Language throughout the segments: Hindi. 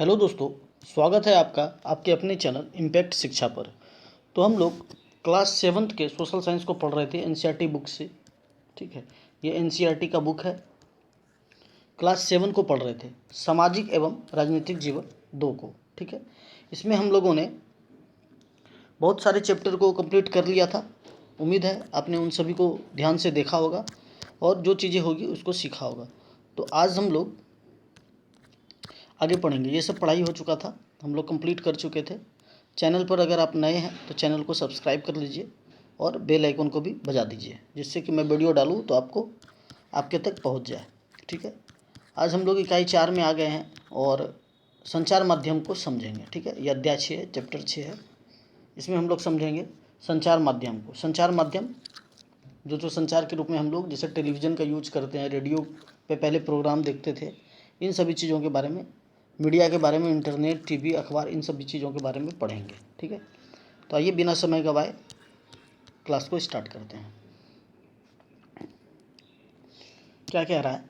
हेलो दोस्तों, स्वागत है आपका आपके अपने चैनल इम्पैक्ट शिक्षा पर। तो हम लोग क्लास 7th के सोशल साइंस को पढ़ रहे थे एनसीईआरटी बुक से। ठीक है, ये एनसीईआरटी का बुक है। क्लास 7 को पढ़ रहे थे, सामाजिक एवं राजनीतिक जीवन 2 को। ठीक है, इसमें हम लोगों ने बहुत सारे चैप्टर को कंप्लीट कर लिया था। उम्मीद है आपने उन सभी को ध्यान से देखा होगा और जो चीज़ें होगी उसको सीखा होगा। तो आज हम लोग आगे पढ़ेंगे। ये सब पढ़ाई हो चुका था, हम लोग कंप्लीट कर चुके थे। चैनल पर अगर आप नए हैं तो चैनल को सब्सक्राइब कर लीजिए और बेल आइकन को भी बजा दीजिए, जिससे कि मैं वीडियो डालूँ तो आपको आपके तक पहुंच जाए। ठीक है, आज हम लोग इकाई 4 में आ गए हैं और संचार माध्यम को समझेंगे। ठीक है, यह अध्याय 6 है, चैप्टर 6 है। इसमें हम लोग समझेंगे संचार माध्यम को। संचार माध्यम जो संचार के रूप में हम लोग जैसे टेलीविज़न का यूज करते हैं, रेडियो पे पहले प्रोग्राम देखते थे, इन सभी चीज़ों के बारे में, मीडिया के बारे में, इंटरनेट, टीवी, अखबार, इन सभी चीज़ों के बारे में पढ़ेंगे। ठीक है, तो आइए बिना समय गवाए क्लास को स्टार्ट करते हैं। क्या कह रहा है?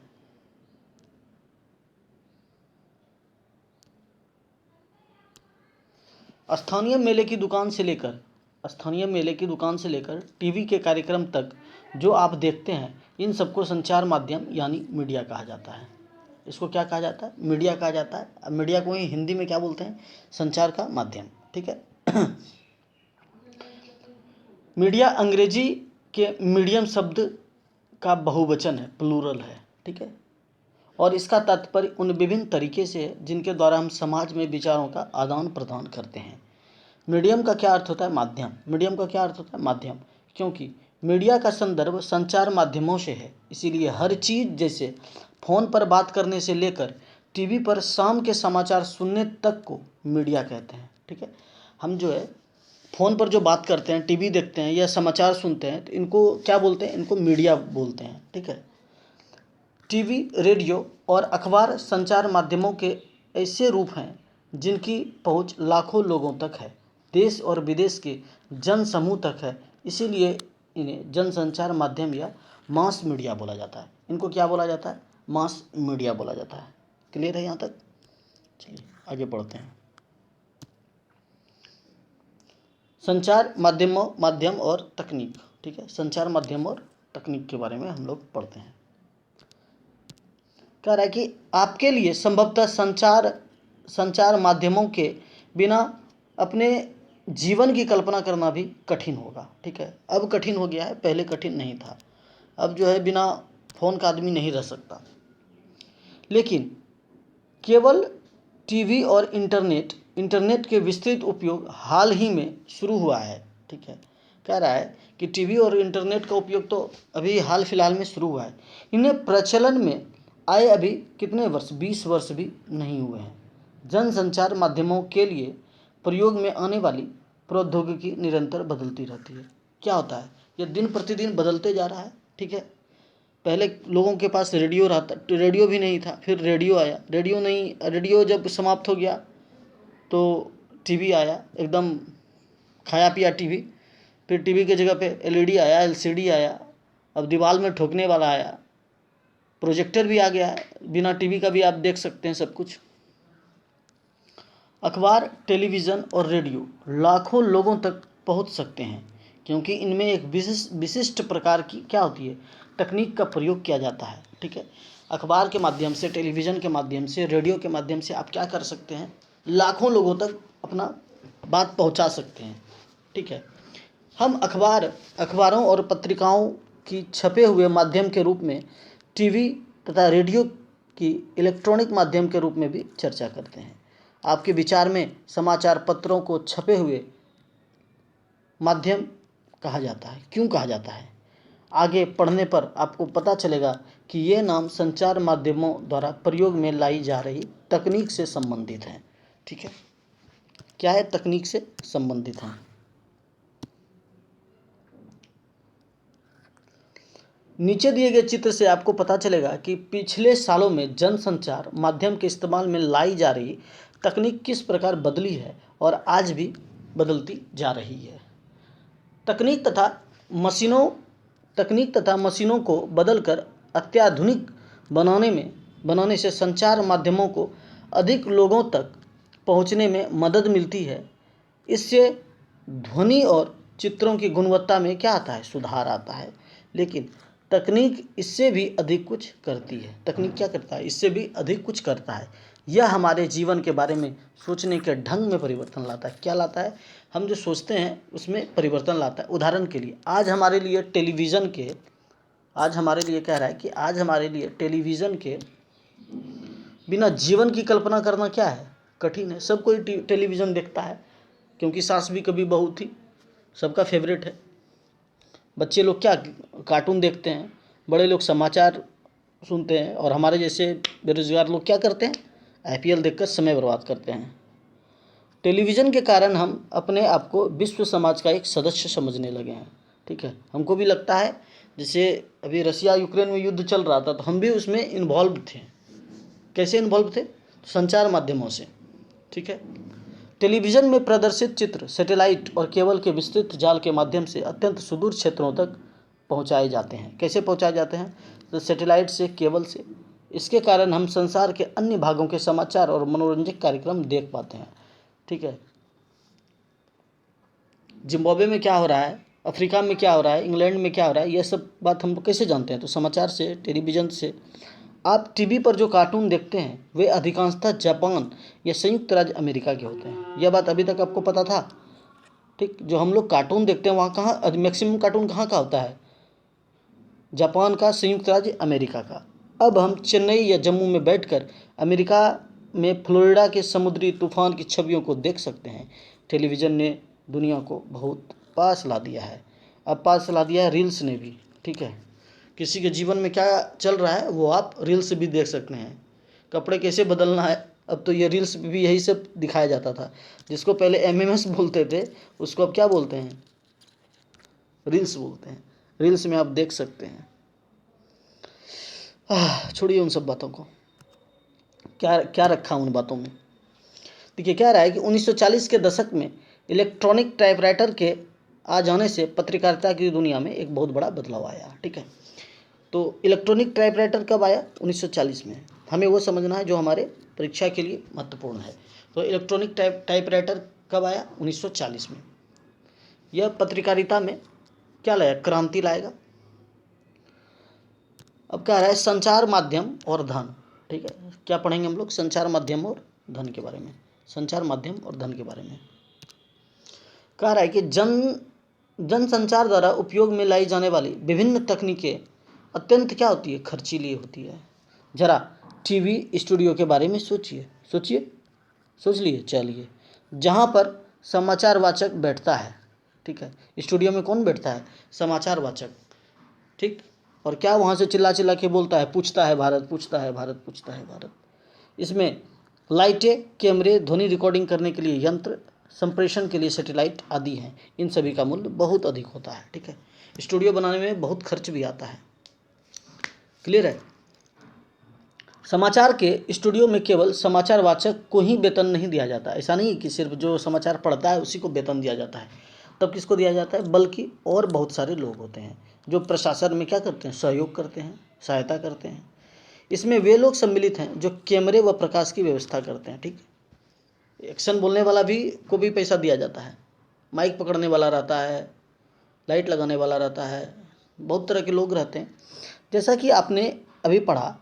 स्थानीय मेले की दुकान से लेकर टीवी के कार्यक्रम तक जो आप देखते हैं, इन सबको संचार माध्यम यानी मीडिया कहा जाता है। इसको क्या कहा जाता है? मीडिया कहा जाता है। अब मीडिया को ही हिंदी में क्या बोलते हैं? संचार का माध्यम। ठीक है। मीडिया अंग्रेजी के मीडियम शब्द का बहुवचन है, प्लूरल है। ठीक है, और इसका तात्पर्य उन विभिन्न तरीके से है जिनके द्वारा हम समाज में विचारों का आदान प्रदान करते हैं। मीडियम का क्या अर्थ होता है? माध्यम। मीडियम का क्या अर्थ होता है? माध्यम। क्योंकि मीडिया का संदर्भ संचार माध्यमों से है, इसीलिए हर चीज़ जैसे फ़ोन पर बात करने से लेकर टीवी पर शाम के समाचार सुनने तक को मीडिया कहते हैं। ठीक है, हम जो है फ़ोन पर जो बात करते हैं, टीवी देखते हैं या समाचार सुनते हैं, तो इनको क्या बोलते हैं? इनको मीडिया बोलते हैं। ठीक है, टीवी, रेडियो और अखबार संचार माध्यमों के ऐसे रूप हैं जिनकी पहुंच लाखों लोगों तक है, देश और विदेश के जन समूह तक है। इसीलिए इन्हें जनसंचार माध्यम या मास मीडिया बोला जाता है। इनको क्या बोला जाता है? मास मीडिया बोला जाता है। क्लियर है यहाँ तक? चलिए आगे बढ़ते हैं। संचार माध्यम और तकनीक। ठीक है, संचार माध्यम और तकनीक के बारे में हम लोग पढ़ते हैं। कह रहा है कि आपके लिए संभवतः संचार माध्यमों के बिना अपने जीवन की कल्पना करना भी कठिन होगा। ठीक है, अब कठिन हो गया है, पहले कठिन नहीं था। अब जो है बिना फ़ोन का आदमी नहीं रह सकता। लेकिन केवल टीवी और इंटरनेट के विस्तृत उपयोग हाल ही में शुरू हुआ है। ठीक है, कह रहा है कि टीवी और इंटरनेट का उपयोग तो अभी हाल फिलहाल में शुरू हुआ है। इन्हें प्रचलन में आए अभी कितने वर्ष? 20 वर्ष भी नहीं हुए हैं। जनसंचार माध्यमों के लिए प्रयोग में आने वाली प्रौद्योगिकी निरंतर बदलती रहती है। क्या होता है? यह दिन प्रतिदिन बदलते जा रहा है। ठीक है, पहले लोगों के पास रेडियो भी नहीं था, फिर रेडियो आया। रेडियो जब समाप्त हो गया तो टीवी आया, एकदम खाया पिया टीवी। फिर टीवी की जगह पे एलईडी आया, एलसीडी आया, अब दीवार में ठोकने वाला आया, प्रोजेक्टर भी आ गया है, बिना टीवी का भी आप देख सकते हैं सब कुछ। अखबार, टेलीविज़न और रेडियो लाखों लोगों तक पहुंच सकते हैं, क्योंकि इनमें एक विशिष्ट प्रकार की क्या होती है? तकनीक का प्रयोग किया जाता है। ठीक है, अखबार के माध्यम से, टेलीविज़न के माध्यम से, रेडियो के माध्यम से आप क्या कर सकते हैं? लाखों लोगों तक अपना बात पहुंचा सकते हैं। ठीक है, हम अखबारों और पत्रिकाओं की छपे हुए माध्यम के रूप में, टीवी तथा रेडियो की इलेक्ट्रॉनिक माध्यम के रूप में भी चर्चा करते हैं। आपके विचार में समाचार पत्रों को छपे हुए माध्यम कहा जाता है। क्यों कहा जाता है? आगे पढ़ने पर आपको पता चलेगा कि ये नाम संचार माध्यमों द्वारा प्रयोग में लाई जा रही तकनीक से संबंधित हैं। ठीक है, क्या है? तकनीक से संबंधित हैं। नीचे दिए गए चित्र से आपको पता चलेगा कि पिछले सालों में जनसंचार माध्यम के इस्तेमाल में लाई जा रही तकनीक किस प्रकार बदली है और आज भी बदलती जा रही है। तकनीक तथा मशीनों को बदलकर अत्याधुनिक बनाने से संचार माध्यमों को अधिक लोगों तक पहुंचने में मदद मिलती है। इससे ध्वनि और चित्रों की गुणवत्ता में क्या आता है, सुधार आता है। लेकिन तकनीक इससे भी अधिक कुछ करती है। तकनीक क्या करता है, इससे भी अधिक कुछ करता है। यह हमारे जीवन के बारे में सोचने के ढंग में परिवर्तन लाता है। क्या लाता है, हम जो सोचते हैं उसमें परिवर्तन लाता है। उदाहरण के लिए आज हमारे लिए टेलीविज़न के आज हमारे लिए कह रहा है कि आज हमारे लिए टेलीविज़न के बिना जीवन की कल्पना करना क्या है, कठिन है। सब कोई टेलीविज़न देखता है, क्योंकि सास भी कभी बहू थी सबका फेवरेट है। बच्चे लोग क्या कार्टून देखते हैं, बड़े लोग समाचार सुनते हैं, और हमारे जैसे बेरोजगार लोग क्या करते हैं, आईपीएल देखकर समय बर्बाद करते हैं। टेलीविज़न के कारण हम अपने आप को विश्व समाज का एक सदस्य समझने लगे हैं। ठीक है, हमको भी लगता है जैसे अभी रसिया यूक्रेन में युद्ध चल रहा था तो हम भी उसमें इन्वॉल्व थे। कैसे इन्वॉल्व थे, संचार माध्यमों से। ठीक है, टेलीविज़न में प्रदर्शित चित्र सैटेलाइट और केबल के विस्तृत जाल के माध्यम से अत्यंत सुदूर क्षेत्रों तक पहुंचाए जाते हैं। कैसे पहुंचाए जाते हैं, तो सैटेलाइट से, केबल से। इसके कारण हम संसार के अन्य भागों के समाचार और मनोरंजक कार्यक्रम देख पाते हैं। ठीक है, जिम्बाब्वे में क्या हो रहा है, अफ्रीका में क्या हो रहा है, इंग्लैंड में क्या हो रहा है, यह सब बात हम कैसे जानते हैं, तो समाचार से, टेलीविज़न से। आप टीवी पर जो कार्टून देखते हैं वे अधिकांशतः जापान या संयुक्त राज्य अमेरिका के होते हैं। यह बात अभी तक आपको पता था। ठीक, जो हम लोग कार्टून देखते हैं वहाँ कहाँ मैक्सिमम कार्टून कहाँ का होता है, जापान का, संयुक्त राज्य अमेरिका का। अब हम चेन्नई या जम्मू में बैठकर अमेरिका में फ्लोरिडा के समुद्री तूफान की छवियों को देख सकते हैं। टेलीविज़न ने दुनिया को बहुत पास ला दिया है। अब पास ला दिया है रील्स ने भी। ठीक है, किसी के जीवन में क्या चल रहा है वो आप रील्स भी देख सकते हैं। कपड़े कैसे बदलना है, अब तो ये रील्स भी यही सब दिखाया जाता था। जिसको पहले एमएमएस बोलते थे उसको अब क्या बोलते हैं, रील्स बोलते हैं। रील्स में आप देख सकते हैं। छोड़िए उन सब बातों को, क्या क्या रखा उन बातों में। देखिए क्या रहा है कि 1940 के दशक में इलेक्ट्रॉनिक टाइपराइटर के आ जाने से पत्रकारिता की दुनिया में एक बहुत बड़ा बदलाव आया। ठीक है, तो इलेक्ट्रॉनिक टाइपराइटर कब आया, 1940 में। हमें वो समझना है जो हमारे परीक्षा के लिए महत्वपूर्ण है। तो इलेक्ट्रॉनिक टाइपराइटर कब आया, 1940 में। यह पत्रकारिता में क्या लाया, क्रांति लाएगा। अब क्या रहा है, संचार माध्यम और धन। ठीक है, क्या पढ़ेंगे हम लोग, संचार माध्यम और धन के बारे में। संचार माध्यम और धन के बारे में कह रहा है कि जनसंचार द्वारा उपयोग में लाई जाने वाली विभिन्न तकनीकें अत्यंत क्या होती है, खर्चीली होती है। जरा टीवी स्टूडियो के बारे में सोचिए, सोच लिए। चलिए, जहाँ पर समाचार वाचक बैठता है। ठीक है, स्टूडियो में कौन बैठता है, समाचार वाचक। ठीक, और क्या वहाँ से चिल्ला चिल्ला के बोलता है, पूछता है भारत, पूछता है भारत, पूछता है भारत। इसमें लाइटें, कैमरे, ध्वनि रिकॉर्डिंग करने के लिए यंत्र, संप्रेषण के लिए सैटेलाइट आदि हैं। इन सभी का मूल्य बहुत अधिक होता है। ठीक है, स्टूडियो बनाने में बहुत खर्च भी आता है। क्लियर है। समाचार के स्टूडियो में केवल समाचार वाचक को ही वेतन नहीं दिया जाता। ऐसा नहीं कि सिर्फ जो समाचार पढ़ता है उसी को वेतन दिया जाता है। तब किसको दिया जाता है, बल्कि और बहुत सारे लोग होते हैं जो प्रशासन में क्या करते हैं, सहयोग करते हैं, सहायता करते हैं। इसमें वे लोग सम्मिलित हैं जो कैमरे व प्रकाश की व्यवस्था करते हैं। ठीक, एक्शन बोलने वाला भी को भी पैसा दिया जाता है, माइक पकड़ने वाला रहता है, लाइट लगाने वाला रहता है, बहुत तरह के लोग रहते हैं। जैसा कि आपने अभी पढ़ा,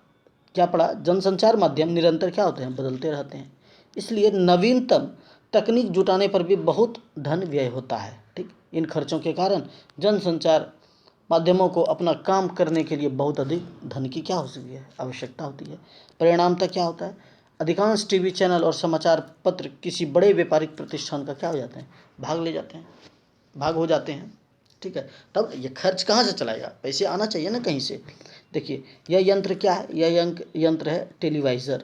क्या पढ़ा, जनसंचार माध्यम निरंतर क्या होते हैं, बदलते रहते हैं। इसलिए नवीनतम तकनीक जुटाने पर भी बहुत धन व्यय होता है। ठीक, इन खर्चों के कारण जनसंचार माध्यमों को अपना काम करने के लिए बहुत अधिक धन की क्या हो सकती है, आवश्यकता होती है। परिणामतः क्या होता है, अधिकांश टीवी चैनल और समाचार पत्र किसी बड़े व्यापारिक प्रतिष्ठान का क्या हो जाते हैं, भाग ले जाते हैं, भाग हो जाते हैं। ठीक है, तब ये खर्च कहाँ से चलाएगा, पैसे आना चाहिए ना कहीं से। देखिए यह यंत्र क्या है, यह यंत्र है टेलीवाइज़र।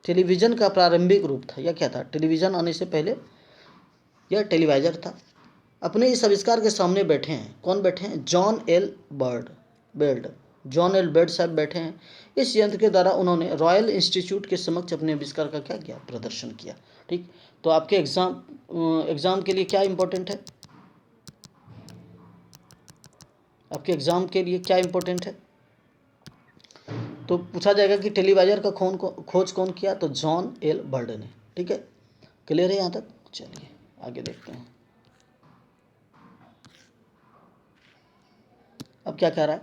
टेलीविज़न का प्रारंभिक रूप था। यह क्या था, टेलीविज़न आने से पहले यह टेलीवाइज़र था। अपने इस आविष्कार के सामने बैठे हैं, कौन बैठे हैं, जॉन एल बेल्ड साहब बैठे हैं। इस यंत्र के द्वारा उन्होंने रॉयल इंस्टीट्यूट के समक्ष अपने आविष्कार का क्या किया, प्रदर्शन किया। ठीक, तो आपके एग्ज़ाम के लिए क्या इम्पोर्टेंट है, आपके एग्ज़ाम के लिए क्या इम्पोर्टेंट है, तो पूछा जाएगा कि टेलीवाइजर का खोज कौन किया, तो जॉन एल बर्ड ने। ठीक है, क्लियर है यहाँ तक? चलिए आगे देखते हैं। अब क्या कह रहा है,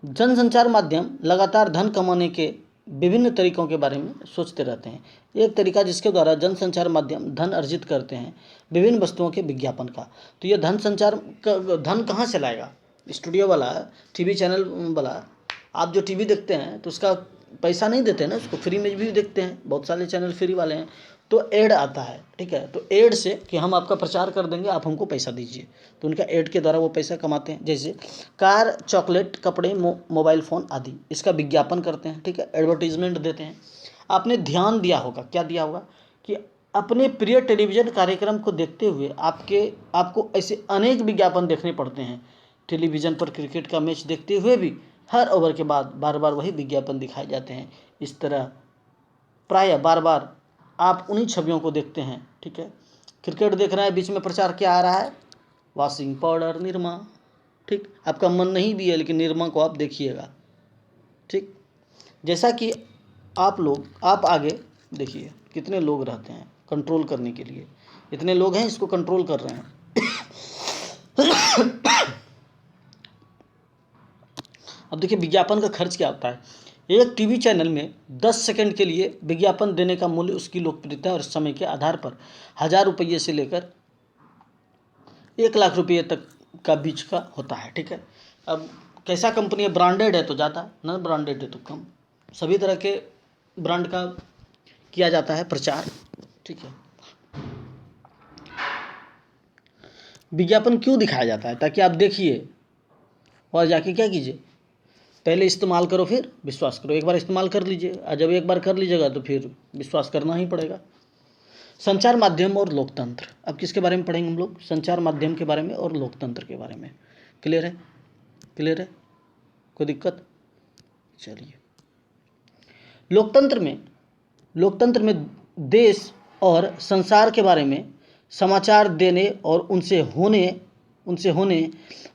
जनसंचार माध्यम लगातार धन कमाने के विभिन्न तरीकों के बारे में सोचते रहते हैं। एक तरीका जिसके द्वारा जनसंचार माध्यम धन अर्जित करते हैं, विभिन्न वस्तुओं के विज्ञापन का। तो ये धन कहाँ से लाएगा? स्टूडियो वाला, टीवी चैनल वाला, आप जो टीवी देखते हैं तो उसका पैसा नहीं देते हैं ना, उसको फ्री में भी देखते हैं, बहुत सारे चैनल फ्री वाले हैं। तो ऐड आता है, ठीक है, तो ऐड से कि हम आपका प्रचार कर देंगे, आप हमको पैसा दीजिए, तो उनका ऐड के द्वारा वो पैसा कमाते हैं। जैसे कार, चॉकलेट, कपड़े, मोबाइल फ़ोन आदि, इसका विज्ञापन करते हैं, ठीक है, एडवर्टीजमेंट देते हैं। आपने ध्यान दिया होगा, क्या दिया होगा कि अपने प्रिय टेलीविज़न कार्यक्रम को देखते हुए आपको ऐसे अनेक विज्ञापन देखने पड़ते हैं। टेलीविज़न पर क्रिकेट का मैच देखते हुए भी हर ओवर के बाद बार बार वही विज्ञापन दिखाए जाते हैं। इस तरह प्रायः बार बार आप उन्हीं छवियों को देखते हैं। ठीक है, क्रिकेट देख रहे हैं, बीच में प्रचार क्या आ रहा है, वॉशिंग पाउडर निरमा। ठीक, आपका मन नहीं भी है लेकिन निरमा को आप देखिएगा। ठीक, जैसा कि आप आगे देखिए कितने लोग रहते हैं कंट्रोल करने के लिए, इतने लोग हैं इसको कंट्रोल कर रहे हैं। अब देखिए विज्ञापन का खर्च क्या होता है। एक टीवी चैनल में 10 सेकंड के लिए विज्ञापन देने का मूल्य उसकी लोकप्रियता और समय के आधार पर 1000 रुपये से लेकर 1 लाख रुपये तक का बीच का होता है। ठीक है, अब कैसा कंपनी है, ब्रांडेड है तो ज़्यादा, नॉन ब्रांडेड है तो कम, सभी तरह के ब्रांड का किया जाता है प्रचार। ठीक है, विज्ञापन क्यों दिखाया जाता है? ताकि आप देखिए और जाके क्या कीजिए, पहले इस्तेमाल करो फिर विश्वास करो। एक बार इस्तेमाल कर लीजिए, और जब एक बार कर लीजिएगा तो फिर विश्वास करना ही पड़ेगा। संचार माध्यम और लोकतंत्र, अब किसके बारे में पढ़ेंगे हम लोग? संचार माध्यम के बारे में और लोकतंत्र के बारे में। क्लियर है? क्लियर है? कोई दिक्कत? चलिए, लोकतंत्र में देश और संसार के बारे में समाचार देने और उनसे होने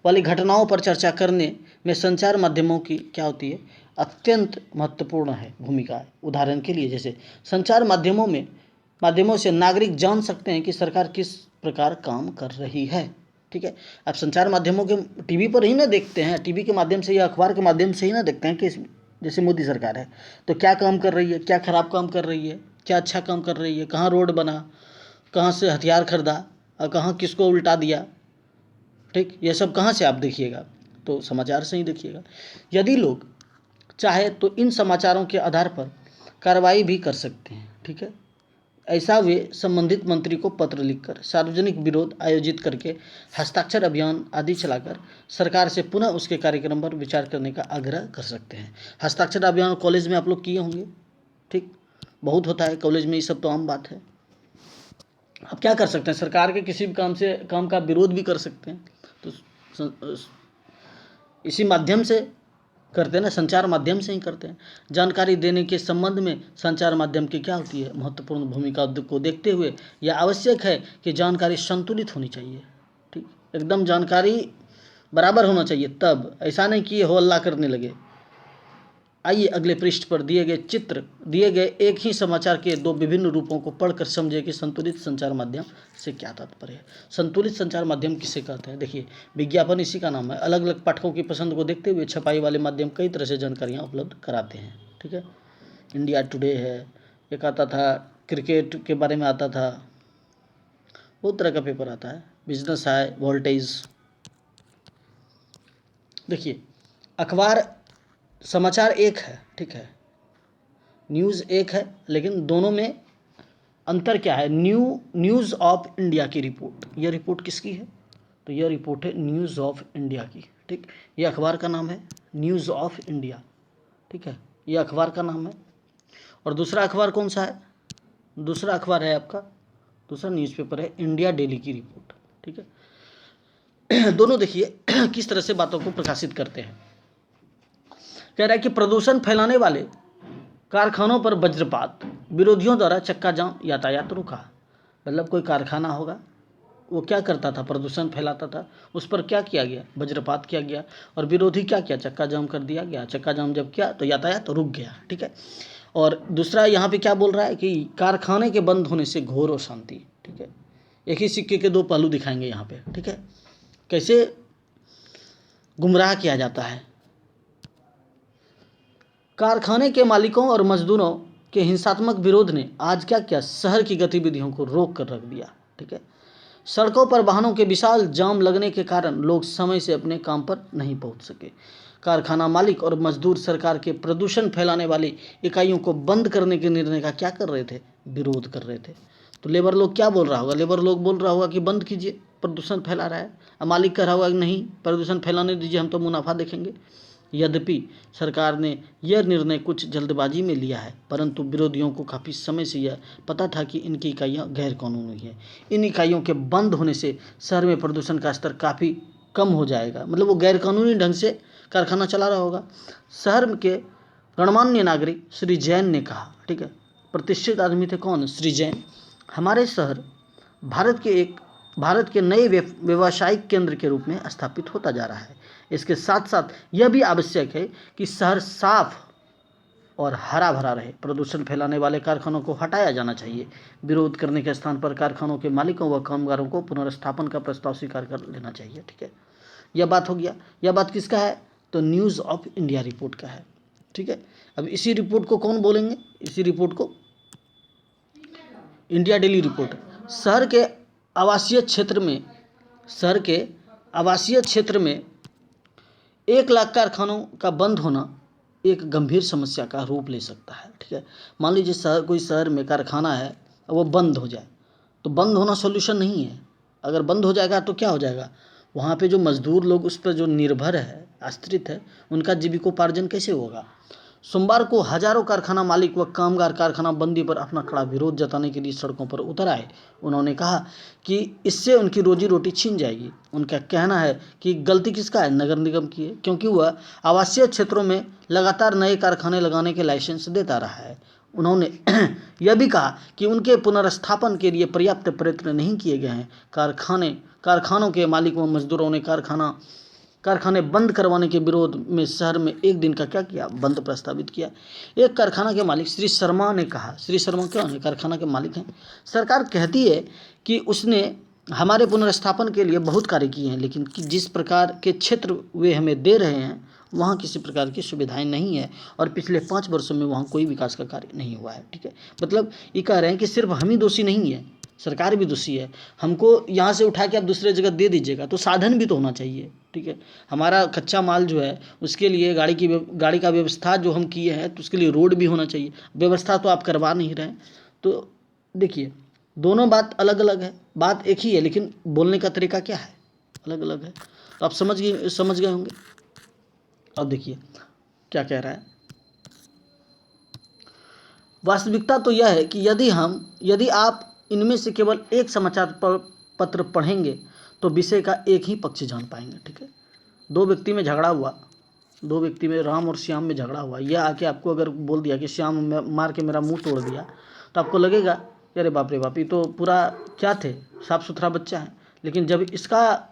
वाली घटनाओं पर चर्चा करने में संचार माध्यमों की क्या होती है, अत्यंत महत्वपूर्ण है भूमिका है। उदाहरण के लिए जैसे संचार माध्यमों से नागरिक जान सकते हैं कि सरकार किस प्रकार काम कर रही है। ठीक है, अब संचार माध्यमों के टीवी पर ही ना देखते हैं, टीवी के माध्यम से या अखबार के माध्यम से ही ना देखते हैं कि जैसे मोदी सरकार है तो क्या काम कर रही है, क्या खराब काम कर रही है, क्या अच्छा काम कर रही है, कहाँ रोड बना, कहाँ से हथियार खरीदा और कहाँ किसको उल्टा दिया। ठीक, ये सब कहाँ से आप देखिएगा, तो समाचार से ही देखिएगा। यदि लोग चाहे तो इन समाचारों के आधार पर कार्रवाई भी कर सकते हैं। ठीक है, ऐसा वे संबंधित मंत्री को पत्र लिखकर, सार्वजनिक विरोध आयोजित करके, हस्ताक्षर अभियान आदि चलाकर सरकार से पुनः उसके कार्यक्रम पर विचार करने का आग्रह कर सकते हैं। हस्ताक्षर अभियान कॉलेज में आप लोग किए होंगे, ठीक, बहुत होता है कॉलेज में, ये सब तो आम बात है। आप क्या कर सकते हैं, सरकार के किसी भी काम का विरोध भी कर सकते हैं, तो इसी माध्यम से करते हैं ना, संचार माध्यम से ही करते हैं। जानकारी देने के संबंध में संचार माध्यम की क्या होती है, महत्वपूर्ण भूमिका को देखते हुए यह आवश्यक है कि जानकारी संतुलित होनी चाहिए। ठीक, एकदम जानकारी बराबर होना चाहिए, तब ऐसा नहीं कि हो हल्ला करने लगे। आइए अगले पृष्ठ पर दिए गए एक ही समाचार के दो विभिन्न रूपों को पढ़कर समझे कि संतुलित संचार माध्यम से क्या तात्पर्य है। संतुलित संचार माध्यम किसे कहते हैं? देखिए, विज्ञापन इसी का नाम है। अलग अलग पाठकों की पसंद को देखते हुए छपाई वाले माध्यम कई तरह से जानकारियाँ उपलब्ध कराते हैं। ठीक है, इंडिया टुडे है, एक आता था क्रिकेट के बारे में आता था, बहुत तरह का पेपर आता है, बिजनेस है, वोल्टेज। देखिए, अखबार समाचार एक है, ठीक है, न्यूज़ एक है, लेकिन दोनों में अंतर क्या है? न्यूज़ ऑफ इंडिया की रिपोर्ट, यह रिपोर्ट किसकी है? तो यह रिपोर्ट है न्यूज़ ऑफ इंडिया की। ठीक, यह अखबार का नाम है न्यूज़ ऑफ इंडिया। ठीक है, यह अखबार का नाम है। और दूसरा अखबार कौन सा है? दूसरा अखबार है आपका, दूसरा न्यूज़पेपर है इंडिया डेली की रिपोर्ट। ठीक है, दोनों देखिए किस तरह से बातों को प्रकाशित करते हैं। कह रहा है कि प्रदूषण फैलाने वाले कारखानों पर वज्रपात, विरोधियों द्वारा चक्का जाम, यातायात रुका। मतलब कोई कारखाना होगा, वो क्या करता था, प्रदूषण फैलाता था, उस पर क्या किया गया, वज्रपात किया गया। और विरोधी क्या किया, चक्का जाम कर दिया गया। चक्का जाम जब किया तो यातायात रुक गया। ठीक है। और दूसरा यहाँ पे क्या बोल रहा है कि कारखाने के बंद होने से घोर अशांति। ठीक है। एक ही सिक्के के दो पहलू दिखाएंगे यहाँ पे। ठीक है। कैसे गुमराह किया जाता है। कारखाने के मालिकों और मजदूरों के हिंसात्मक विरोध ने आज क्या किया, शहर की गतिविधियों को रोक कर रख दिया। ठीक है। सड़कों पर वाहनों के विशाल जाम लगने के कारण लोग समय से अपने काम पर नहीं पहुंच सके। कारखाना मालिक और मजदूर सरकार के प्रदूषण फैलाने वाली इकाइयों को बंद करने के निर्णय का क्या कर रहे थे, विरोध कर रहे थे। तो लेबर लोग क्या बोल रहा होगा, लेबर लोग बोल रहा होगा कि बंद कीजिए, प्रदूषण फैला रहा है। अब मालिक कह रहा होगा कि नहीं, प्रदूषण फैलाने दीजिए, हम तो मुनाफा देखेंगे। यद्यपि सरकार ने यह निर्णय कुछ जल्दबाजी में लिया है, परंतु विरोधियों को काफ़ी समय से यह पता था कि इनकी इकाइयाँ गैर कानूनी हैं। इन इकाइयों के बंद होने से शहर में प्रदूषण का स्तर काफ़ी कम हो जाएगा। मतलब वो गैर कानूनी ढंग से कारखाना चला रहा होगा। शहर के गणमान्य नागरिक श्री जैन ने कहा। ठीक है। प्रतिष्ठित आदमी थे कौन, श्री जैन। हमारे शहर भारत के नए व्यावसायिक केंद्र के रूप में स्थापित होता जा रहा है। इसके साथ साथ यह भी आवश्यक है कि शहर साफ और हरा भरा रहे। प्रदूषण फैलाने वाले कारखानों को हटाया जाना चाहिए। विरोध करने के स्थान पर कारखानों के मालिकों व कामगारों को पुनर्स्थापन का प्रस्ताव स्वीकार कर लेना चाहिए। ठीक है। यह बात हो गया। यह बात किसका है, तो न्यूज़ ऑफ इंडिया रिपोर्ट का है। ठीक है। अब इसी रिपोर्ट को कौन बोलेंगे, इसी रिपोर्ट को इंडिया डेली रिपोर्ट। शहर के आवासीय क्षेत्र में 1 लाख कारखानों का बंद होना एक गंभीर समस्या का रूप ले सकता है। ठीक है। मान लीजिए कोई शहर में कारखाना है, वो बंद हो जाए, तो बंद होना सॉल्यूशन नहीं है। अगर बंद हो जाएगा तो क्या हो जाएगा, वहाँ पे जो मजदूर लोग उस पर जो निर्भर है, आश्रित है, उनका जीविकोपार्जन कैसे होगा। सोमवार को हजारों कारखाना मालिक व कामगार कारखाना बंदी पर अपना कड़ा विरोध जताने के लिए सड़कों पर उतर आए। उन्होंने कहा कि इससे उनकी रोजी रोटी छीन जाएगी। उनका कहना है कि गलती किसका है, नगर निगम की है, क्योंकि वह आवासीय क्षेत्रों में लगातार नए कारखाने लगाने के लाइसेंस देता रहा है। उन्होंने यह भी कहा कि उनके पुनर्स्थापन के लिए पर्याप्त प्रयत्न नहीं किए गए हैं। कारखानों के मालिक व मजदूरों ने कारखाने बंद करवाने के विरोध में शहर में एक दिन का क्या किया, बंद प्रस्तावित किया। एक कारखाना के मालिक श्री शर्मा ने कहा, श्री शर्मा क्यों है, कारखाना के मालिक हैं। सरकार कहती है कि उसने हमारे पुनर्स्थापन के लिए बहुत कार्य किए हैं, लेकिन जिस प्रकार के क्षेत्र वे हमें दे रहे हैं वहाँ किसी प्रकार की सुविधाएं नहीं है और पिछले 5 वर्षों में वहाँ कोई विकास का कार्य नहीं हुआ है। ठीक है। मतलब ये कह रहे हैं कि सिर्फ हम ही दोषी नहीं है, सरकार भी दोषी है। हमको यहाँ से उठा के आप दूसरे जगह दे दीजिएगा तो साधन भी तो होना चाहिए। ठीक है। हमारा कच्चा माल जो है उसके लिए गाड़ी का व्यवस्था जो हम किए हैं तो उसके लिए रोड भी होना चाहिए। व्यवस्था तो आप करवा नहीं रहे। तो देखिए दोनों बात अलग अलग है, बात एक ही है लेकिन बोलने का तरीका क्या है, अलग अलग है। तो आप समझ गए होंगे। अब देखिए क्या कह रहा है। वास्तविकता तो यह है कि यदि आप इनमें से केवल एक समाचार पत्र पढ़ेंगे तो विषय का एक ही पक्ष जान पाएंगे। ठीक है। 2 व्यक्ति में झगड़ा हुआ, 2 व्यक्ति में, राम और श्याम में झगड़ा हुआ। यह आके आपको अगर बोल दिया कि श्याम मार के मेरा मुंह तोड़ दिया तो आपको लगेगा अरे बाप रे बाप, ये तो पूरा क्या थे, साफ सुथरा बच्चा है। लेकिन जब इसका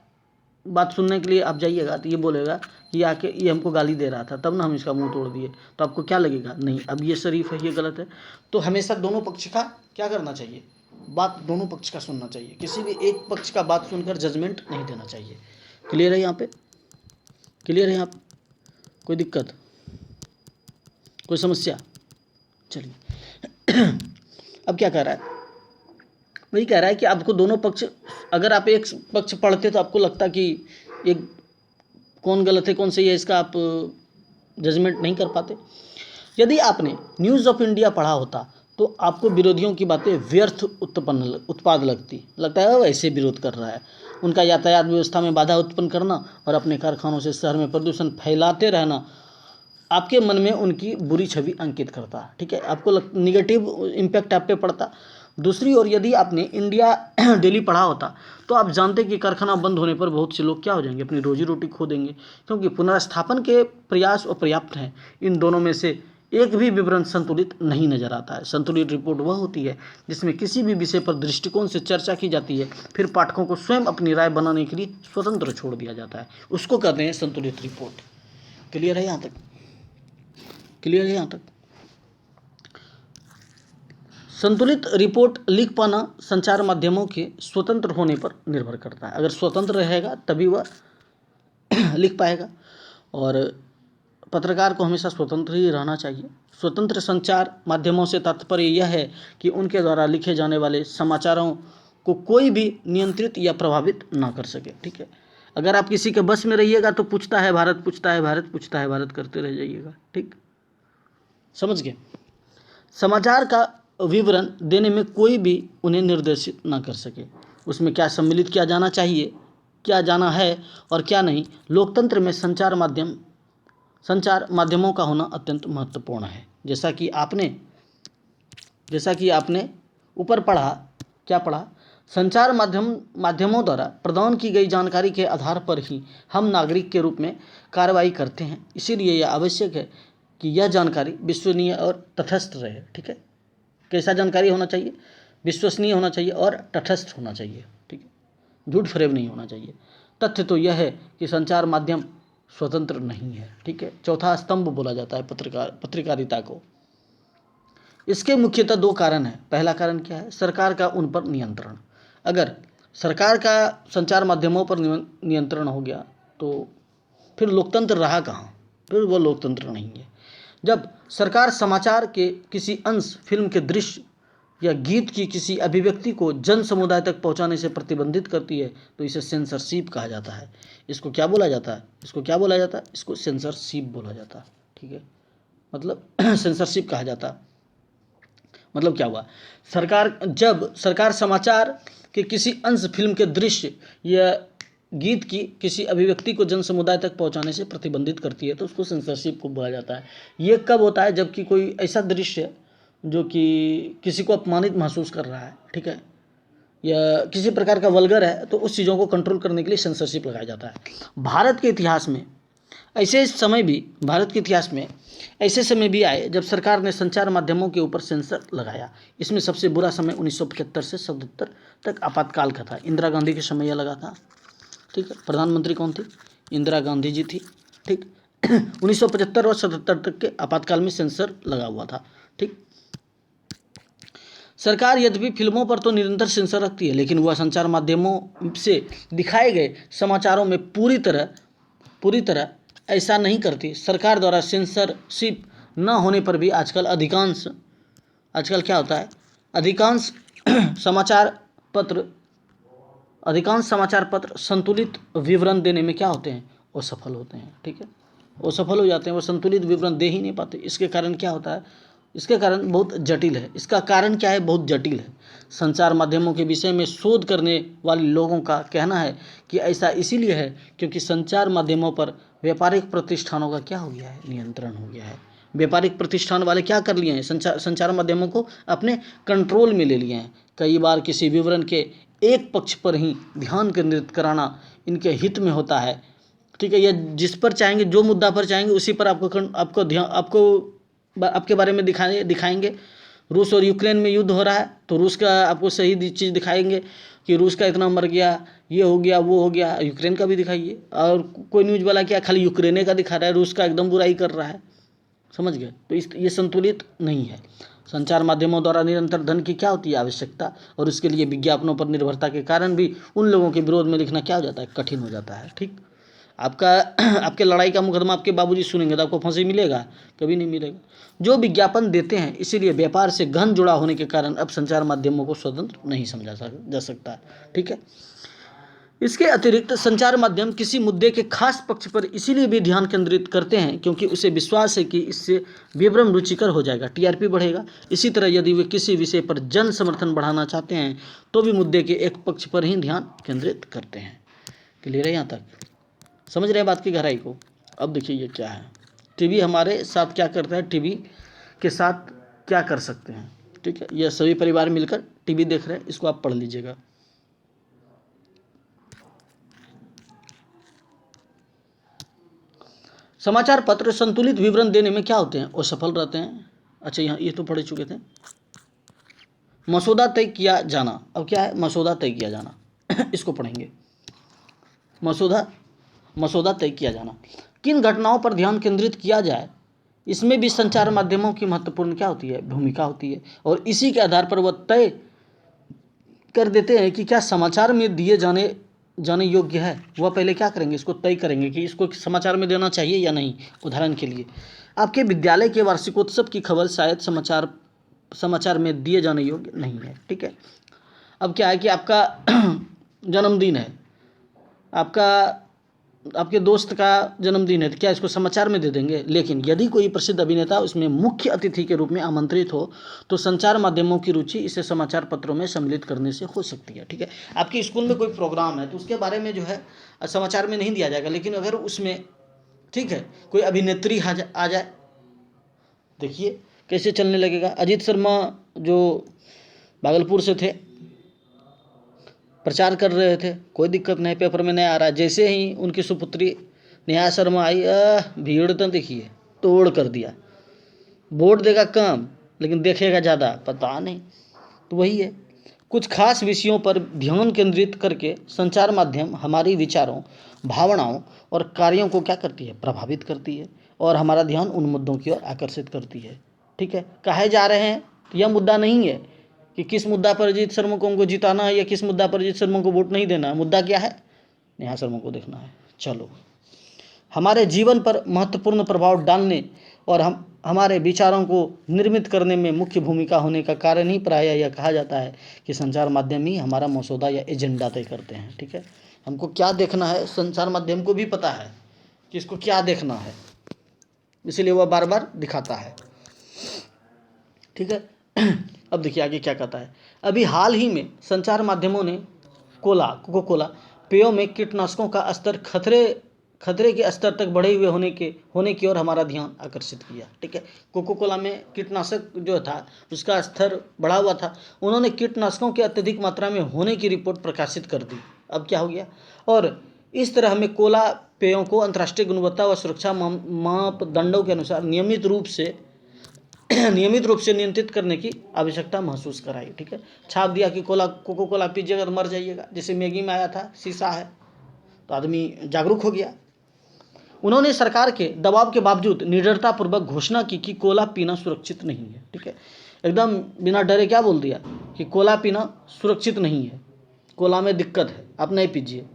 बात सुनने के लिए आप जाइएगा तो ये बोलेगा कि आके ये हमको गाली दे रहा था तब ना हम इसका मुंह तोड़ दिए, तो आपको क्या लगेगा, नहीं अब ये शरीफ है, ये गलत है। तो हमेशा दोनों पक्ष का क्या करना चाहिए, बात दोनों पक्ष का सुनना चाहिए। किसी भी एक पक्ष का बात सुनकर जजमेंट नहीं देना चाहिए। क्लियर है यहाँ पे, क्लियर है यहाँ पे, कोई दिक्कत, कोई समस्या। चलिए अब क्या कह रहा है, वही कह रहा है कि आपको दोनों पक्ष, अगर आप एक पक्ष पढ़ते तो आपको लगता कि एक कौन गलत है कौन सही है इसका आप जजमेंट नहीं कर पाते। यदि आपने न्यूज़ ऑफ इंडिया पढ़ा होता तो आपको विरोधियों की बातें व्यर्थ उत्पाद लगता है ऐसे विरोध कर रहा है। उनका यातायात व्यवस्था में बाधा उत्पन्न करना और अपने कारखानों से शहर में प्रदूषण फैलाते रहना आपके मन में उनकी बुरी छवि अंकित करता। ठीक है। आपको निगेटिव इम्पैक्ट आप पे पड़ता। दूसरी ओर यदि आपने इंडिया डेली पढ़ा होता तो आप जानते कि कारखाना बंद होने पर बहुत से लोग क्या हो जाएंगे, अपनी रोजी रोटी खो देंगे, क्योंकि पुनर्स्थापन के प्रयास अपर्याप्त हैं। इन दोनों में से एक भी विवरण संतुलित नहीं नजर आता है। संतुलित रिपोर्ट वह होती है जिसमें किसी भी विषय पर दृष्टिकोण से चर्चा की जाती है, फिर पाठकों को स्वयं अपनी राय बनाने के लिए स्वतंत्र छोड़ दिया जाता है, उसको कहते हैं संतुलित रिपोर्ट। क्लियर है यहाँ तक? क्लियर है यहाँ तक? संतुलित रिपोर्ट लिख पाना संचार माध्यमों के स्वतंत्र होने पर निर्भर करता है। अगर स्वतंत्र रहेगा तभी वह लिख पाएगा, और पत्रकार को हमेशा स्वतंत्र ही रहना चाहिए। स्वतंत्र संचार माध्यमों से तात्पर्य यह है कि उनके द्वारा लिखे जाने वाले समाचारों को कोई भी नियंत्रित या प्रभावित ना कर सके। ठीक है, अगर आप किसी के बस में रहिएगा तो पूछता है भारत, पूछता है भारत, पूछता है भारत करते रह जाइएगा। ठीक, समझ गए? समाचार का विवरण देने में कोई भी उन्हें निर्देशित ना कर सके, उसमें क्या सम्मिलित किया जाना चाहिए, क्या जाना है और क्या नहीं। लोकतंत्र में संचार माध्यमों का होना अत्यंत महत्वपूर्ण है। जैसा कि आपने ऊपर पढ़ा, क्या पढ़ा? संचार माध्यमों द्वारा प्रदान की गई जानकारी के आधार पर ही हम नागरिक के रूप में कार्रवाई करते हैं। इसीलिए यह आवश्यक है कि यह जानकारी विश्वसनीय और तटस्थ रहे। ठीक है, कैसा जानकारी होना चाहिए? विश्वसनीय होना चाहिए और तटस्थ होना चाहिए। ठीक है, झूठ फरेब नहीं होना चाहिए। तथ्य तो यह है कि संचार माध्यम स्वतंत्र नहीं है। ठीक है, चौथा स्तंभ बोला जाता है पत्रकारिता को। इसके मुख्यतः दो कारण हैं। पहला कारण क्या है? सरकार का उन पर नियंत्रण। अगर सरकार का संचार माध्यमों पर नियंत्रण हो गया तो फिर लोकतंत्र रहा कहाँ? फिर वो लोकतंत्र नहीं है। जब सरकार समाचार के किसी अंश, फिल्म के दृश्य या गीत की किसी अभिव्यक्ति को जन समुदाय तक पहुंचाने से प्रतिबंधित करती है तो इसे सेंसरशिप कहा जाता है। इसको क्या बोला जाता है? इसको सेंसरशिप बोला जाता है। ठीक है, मतलब सेंसरशिप कहा जाता है। मतलब क्या हुआ? जब सरकार समाचार के किसी अंश, फिल्म के दृश्य या गीत की किसी अभिव्यक्ति को जन समुदाय तक पहुंचाने से प्रतिबंधित करती है तो उसको सेंसरशिप को बोला जाता है। ये कब होता है? जबकि कोई ऐसा दृश्य जो कि किसी को अपमानित महसूस कर रहा है, ठीक है, या किसी प्रकार का वल्गर है, तो उस चीज़ों को कंट्रोल करने के लिए सेंसरशिप लगाया जाता है। भारत के इतिहास में ऐसे समय भी आए जब सरकार ने संचार माध्यमों के ऊपर सेंसर लगाया। इसमें सबसे बुरा समय 1975 से 77 तक आपातकाल का था। इंदिरा गांधी के समय यह लगा था। ठीक है, प्रधानमंत्री कौन थी? इंदिरा गांधी जी थी। ठीक 1975 और 77 तक के आपातकाल में सेंसर लगा हुआ था। ठीक, सरकार यद्यपि फिल्मों पर तो निरंतर सेंसर रखती है, लेकिन वह संचार माध्यमों से दिखाए गए समाचारों में पूरी तरह ऐसा नहीं करती। सरकार द्वारा सेंसरशिप न होने पर भी आजकल क्या होता है? अधिकांश समाचार पत्र संतुलित विवरण देने में क्या होते हैं? वो सफल होते हैं। ठीक है, वो सफल हो जाते हैं, वो संतुलित विवरण दे ही नहीं पाते। इसके कारण क्या होता है? इसके कारण बहुत जटिल है। इसका कारण क्या है? बहुत जटिल है। संचार माध्यमों के विषय में शोध करने वाले लोगों का कहना है कि ऐसा इसीलिए है क्योंकि संचार माध्यमों पर व्यापारिक प्रतिष्ठानों का क्या हो गया है? नियंत्रण हो गया है। व्यापारिक प्रतिष्ठान वाले क्या कर लिए हैं? संचार माध्यमों को अपने कंट्रोल में ले लिए हैं। कई बार किसी विवरण के एक पक्ष पर ही ध्यान केंद्रित कराना इनके हित में होता है। ठीक है, या जिस पर चाहेंगे, जो मुद्दा पर चाहेंगे उसी पर आपके बारे में दिखाएंगे। रूस और यूक्रेन में युद्ध हो रहा है तो रूस का आपको सही चीज़ दिखाएंगे कि रूस का इतना मर गया, ये हो गया, वो हो गया। यूक्रेन का भी दिखाइए। और कोई न्यूज़ वाला क्या खाली यूक्रेन का दिखा रहा है, रूस का एकदम बुराई कर रहा है। समझ गए? तो ये संतुलित नहीं है। संचार माध्यमों द्वारा निरंतर धन की क्या होती है? आवश्यकता, और उसके लिए विज्ञापनों पर निर्भरता के कारण भी उन लोगों के विरोध में लिखना क्या हो जाता है? कठिन हो जाता है। ठीक, आपके लड़ाई का मुकदमा आपके बाबूजी सुनेंगे तो आपको फांसी मिलेगा? कभी नहीं मिलेगा। जो विज्ञापन देते हैं, इसीलिए व्यापार से गहन जुड़ा होने के कारण अब संचार माध्यमों को स्वतंत्र नहीं समझा जा सकता। ठीक है, इसके अतिरिक्त संचार माध्यम किसी मुद्दे के खास पक्ष पर इसीलिए भी ध्यान केंद्रित करते हैं क्योंकि उसे विश्वास है कि इससे विवरण रुचिकर हो जाएगा, टीआरपी बढ़ेगा। इसी तरह यदि वे किसी विषय पर जन समर्थन बढ़ाना चाहते हैं तो भी मुद्दे के एक पक्ष पर ही ध्यान केंद्रित करते हैं। क्लियर है यहाँ तक? समझ रहे हैं बात की गहराई को? अब देखिए ये क्या है। टीवी हमारे साथ क्या करता है, टीवी के साथ क्या कर सकते हैं। ठीक है, यह सभी परिवार मिलकर टीवी देख रहे हैं, इसको आप पढ़ लीजिएगा। समाचार पत्र संतुलित विवरण देने में क्या होते हैं, असफल रहते हैं। अच्छा, यहाँ ये तो पढ़ चुके थे। मसौदा तय किया जाना, अब क्या है, मसौदा तय किया जाना इसको पढ़ेंगे। मसौदा तय किया जाना, किन घटनाओं पर ध्यान केंद्रित किया जाए, इसमें भी संचार माध्यमों की महत्वपूर्ण क्या होती है, भूमिका होती है। और इसी के आधार पर वह तय कर देते हैं कि क्या समाचार में दिए जाने योग्य है। वह पहले क्या करेंगे, इसको तय करेंगे कि इसको समाचार में देना चाहिए या नहीं। उदाहरण के लिए आपके विद्यालय के वार्षिकोत्सव की खबर शायद समाचार में दिए जाने योग्य नहीं है, ठीक है। अब क्या है कि आपका जन्मदिन है, आपके दोस्त का जन्मदिन है, तो क्या इसको समाचार में दे देंगे। लेकिन यदि कोई प्रसिद्ध अभिनेता उसमें मुख्य अतिथि के रूप में आमंत्रित हो तो संचार माध्यमों की रुचि इसे समाचार पत्रों में सम्मिलित करने से हो सकती है, ठीक है। आपके स्कूल में कोई प्रोग्राम है तो उसके बारे में जो है समाचार में नहीं दिया जाएगा, लेकिन अगर उसमें, ठीक है, कोई अभिनेत्री आ जाए, देखिए कैसे चलने लगेगा। अजीत शर्मा जो भागलपुर से थे, प्रचार कर रहे थे, कोई दिक्कत नहीं, पेपर में नहीं आ रहा। जैसे ही उनकी सुपुत्री नेहा शर्मा आई, भीड़ तो देखिए तोड़ कर दिया। वोट देगा कम लेकिन देखेगा ज़्यादा, पता नहीं। तो वही है, कुछ खास विषयों पर ध्यान केंद्रित करके संचार माध्यम हमारी विचारों, भावनाओं और कार्यों को क्या करती है, प्रभावित करती है और हमारा ध्यान उन मुद्दों की ओर आकर्षित करती है, ठीक है। कहे जा रहे हैं तो यह मुद्दा नहीं है कि किस मुद्दा पर अजीत शर्मा को हमको जिताना है या किस मुद्दा पर अजीत शर्मा को वोट नहीं देना है। मुद्दा क्या है, नेहा शर्मा को देखना है। चलो, हमारे जीवन पर महत्वपूर्ण प्रभाव डालने और हमारे विचारों को निर्मित करने में मुख्य भूमिका होने का कारण ही प्रायः यह कहा जाता है कि संचार माध्यम ही हमारा मसौदा या एजेंडा तय करते हैं, ठीक है। हमको क्या देखना है, संचार माध्यम को भी पता है कि इसको क्या देखना है, इसीलिए वह बार बार दिखाता है, ठीक है। अब देखिए आगे क्या कहता है। अभी हाल ही में संचार माध्यमों ने कोको कोला पेयों में कीटनाशकों का स्तर खतरे के स्तर तक बढ़े हुए होने की ओर हमारा ध्यान आकर्षित किया, ठीक है। कोको कोला में कीटनाशक जो था उसका स्तर बढ़ा हुआ था, उन्होंने कीटनाशकों के अत्यधिक मात्रा में होने की रिपोर्ट प्रकाशित कर दी। अब क्या हो गया, और इस तरह हमें कोला पेयों को अंतर्राष्ट्रीय गुणवत्ता व सुरक्षा मापदंडों के अनुसार नियमित रूप से नियंत्रित करने की आवश्यकता महसूस कराई, ठीक है। छाप दिया कि कोको कोला पीजिएगा तो मर जाइएगा, जैसे मैगी में आया था, शीशा है, तो आदमी जागरूक हो गया। उन्होंने सरकार के दबाव के बावजूद निडरतापूर्वक घोषणा की कि कोला पीना सुरक्षित नहीं है, ठीक है। एकदम बिना डरे क्या बोल दिया कि कोला पीना सुरक्षित नहीं है, कोला में दिक्कत है, आप नहीं पीजिए,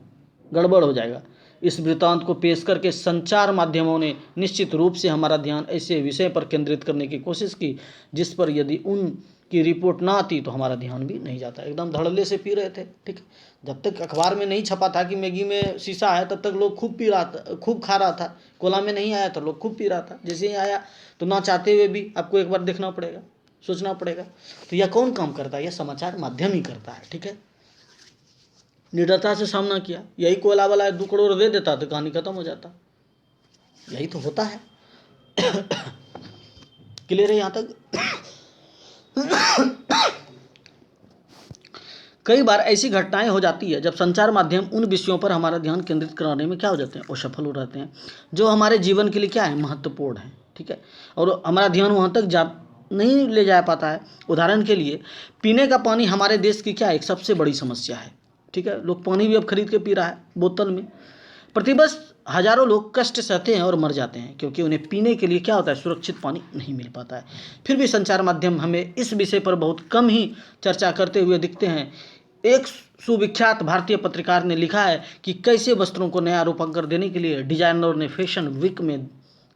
गड़बड़ हो जाएगा। इस वृत्तांत को पेश करके संचार माध्यमों ने निश्चित रूप से हमारा ध्यान ऐसे विषय पर केंद्रित करने की कोशिश की जिस पर यदि उनकी रिपोर्ट ना आती तो हमारा ध्यान भी नहीं जाता। एकदम धड़ल्ले से पी रहे थे, ठीक। जब तक अखबार में नहीं छपा था कि मैगी में शीशा है तब तक लोग खूब खा रहा था। कोला में नहीं आया तो लोग खूब पी रहा था। जैसे ही आया तो ना चाहते हुए भी आपको एक बार देखना पड़ेगा, सोचना पड़ेगा। तो यह कौन काम करता है, यह समाचार माध्यम ही करता है, ठीक है। निडरता से सामना किया, यही कोला वाला 2 करोड़ दे देता तो कहानी खत्म हो जाता। यही तो होता है। क्लियर है यहाँ तक। कई बार ऐसी घटनाएं हो जाती है जब संचार माध्यम उन विषयों पर हमारा ध्यान केंद्रित कराने में क्या हो जाते हैं, असफल हो जाते हैं जो हमारे जीवन के लिए क्या है, महत्वपूर्ण है, ठीक है। और हमारा ध्यान वहाँ तक नहीं ले जा पाता है। उदाहरण के लिए पीने का पानी हमारे देश की क्या है, एक सबसे बड़ी समस्या है, ठीक है। लोग पानी भी अब खरीद के पी रहा है बोतल में। प्रतिवर्ष हजारों लोग कष्ट सहते हैं और मर जाते हैं क्योंकि उन्हें पीने के लिए क्या होता है, सुरक्षित पानी नहीं मिल पाता है। फिर भी संचार माध्यम हमें इस विषय पर बहुत कम ही चर्चा करते हुए दिखते हैं। एक सुविख्यात भारतीय पत्रकार ने लिखा है कि कैसे वस्त्रों को नया रूपांतर देने के लिए डिजाइनर ने फैशन वीक में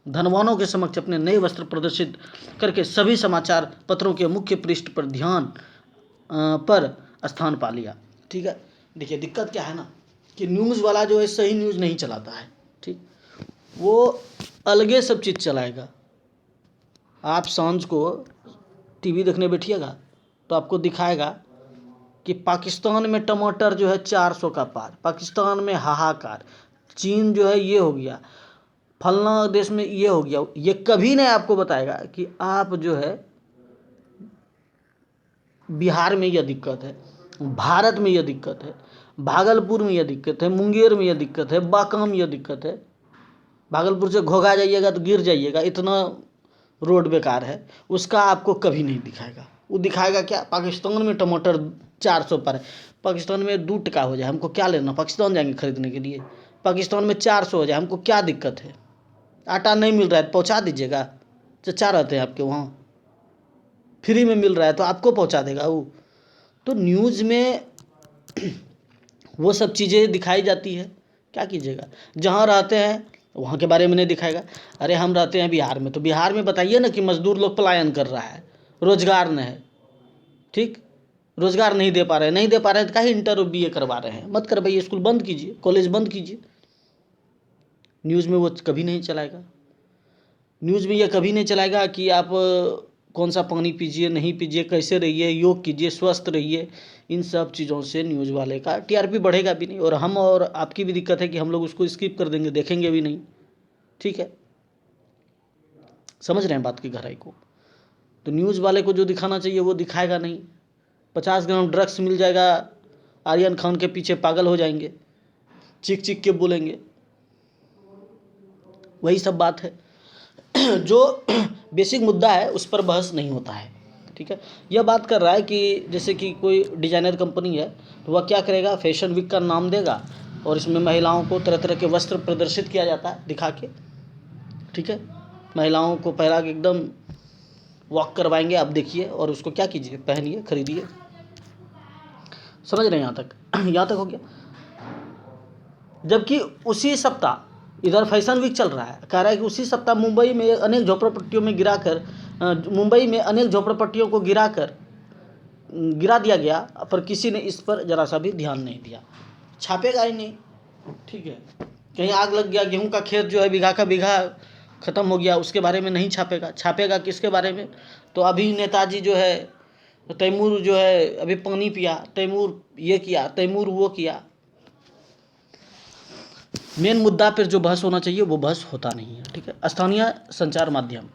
धनवानों के समक्ष अपने नए वस्त्र प्रदर्शित करके सभी समाचार पत्रों के मुख्य पृष्ठ पर पर स्थान पा लिया, ठीक है। देखिए दिक्कत क्या है ना कि न्यूज़ वाला जो है सही न्यूज़ नहीं चलाता है, ठीक। वो अलगे सब चीज़ चलाएगा। आप सांझ को टीवी देखने बैठिएगा तो आपको दिखाएगा कि पाकिस्तान में टमाटर जो है 400 का पार, पाकिस्तान में हाहाकार, चीन जो है ये हो गया, फलना देश में ये हो गया। ये कभी नहीं आपको बताएगा कि आप जो है बिहार में यह दिक्कत है, भारत में यह दिक्कत है, भागलपुर में यह दिक्कत है, मुंगेर में यह दिक्कत है, बांका में यह दिक्कत है, भागलपुर से घोघा जाइएगा तो गिर जाइएगा, इतना रोड बेकार है। उसका आपको कभी नहीं दिखाएगा। वो दिखाएगा क्या, पाकिस्तान में टमाटर 400 पर है, पाकिस्तान में 2 टका हो जाए हमको क्या लेना, पाकिस्तान जाएंगे खरीदने के लिए। पाकिस्तान में 400 हो जाए हमको क्या दिक्कत है। आटा नहीं मिल रहा है पहुँचा दीजिएगा, चचा रहते हैं आपके वहाँ, फ्री में मिल रहा है तो आपको पहुँचा देगा वो। तो न्यूज़ में वो सब चीज़ें दिखाई जाती है, क्या कीजिएगा। जहाँ रहते हैं वहाँ के बारे में नहीं दिखाएगा। अरे हम रहते हैं बिहार में, तो बिहार में बताइए ना कि मजदूर लोग पलायन कर रहा है, रोजगार नहीं है, ठीक, रोजगार नहीं दे पा रहे हैं, नहीं दे पा रहे हैं तो काहे इंटर BA करवा रहे हैं, मत करवाइए, स्कूल बंद कीजिए, कॉलेज बंद कीजिए। न्यूज़ में वो कभी नहीं चलाएगा। न्यूज़ में ये कभी नहीं चलाएगा कि आप कौन सा पानी पीजिए, नहीं पीजिए, कैसे रहिए, योग कीजिए, स्वस्थ रहिए। इन सब चीज़ों से न्यूज़ वाले का TRP बढ़ेगा भी नहीं, और हम और आपकी भी दिक्कत है कि हम लोग उसको स्किप कर देंगे, देखेंगे भी नहीं, ठीक है। समझ रहे हैं बात की गहराई को। तो न्यूज़ वाले को जो दिखाना चाहिए वो दिखाएगा नहीं। 50 ग्राम ड्रग्स मिल जाएगा, आर्यन खान के पीछे पागल हो जाएंगे, चीख चीख के बोलेंगे। वही सब बात है। जो बेसिक मुद्दा है उस पर बहस नहीं होता है, ठीक है। यह बात कर रहा है कि जैसे कि कोई डिजाइनर कंपनी है तो वह क्या करेगा, फैशन वीक का नाम देगा और इसमें महिलाओं को तरह तरह के वस्त्र प्रदर्शित किया जाता है दिखा के, ठीक है। महिलाओं को पहला के एकदम वॉक करवाएंगे, आप देखिए और उसको क्या कीजिए, पहनिए, खरीदिए। समझ रहे हैं यहाँ तक? यहाँ तक हो गया। जबकि उसी सप्ताह इधर फैशन वीक चल रहा है, कह रहा है कि उसी सप्ताह मुंबई में अनेक झोपड़पट्टियों में गिरा दिया गया, पर किसी ने इस पर जरा सा भी ध्यान नहीं दिया। छापेगा ही नहीं, ठीक है। कहीं आग लग गया, गेहूं का खेत जो है बीघा का बीघा खत्म हो गया, उसके बारे में नहीं छापेगा। छापेगा किसके बारे में, तो अभी नेताजी जो है, तैमूर जो है अभी पानी पिया, तैमूर ये किया, तैमूर वो किया। मेन मुद्दा पर जो बहस होना चाहिए वो बहस होता नहीं है, ठीक है। स्थानीय संचार माध्यम,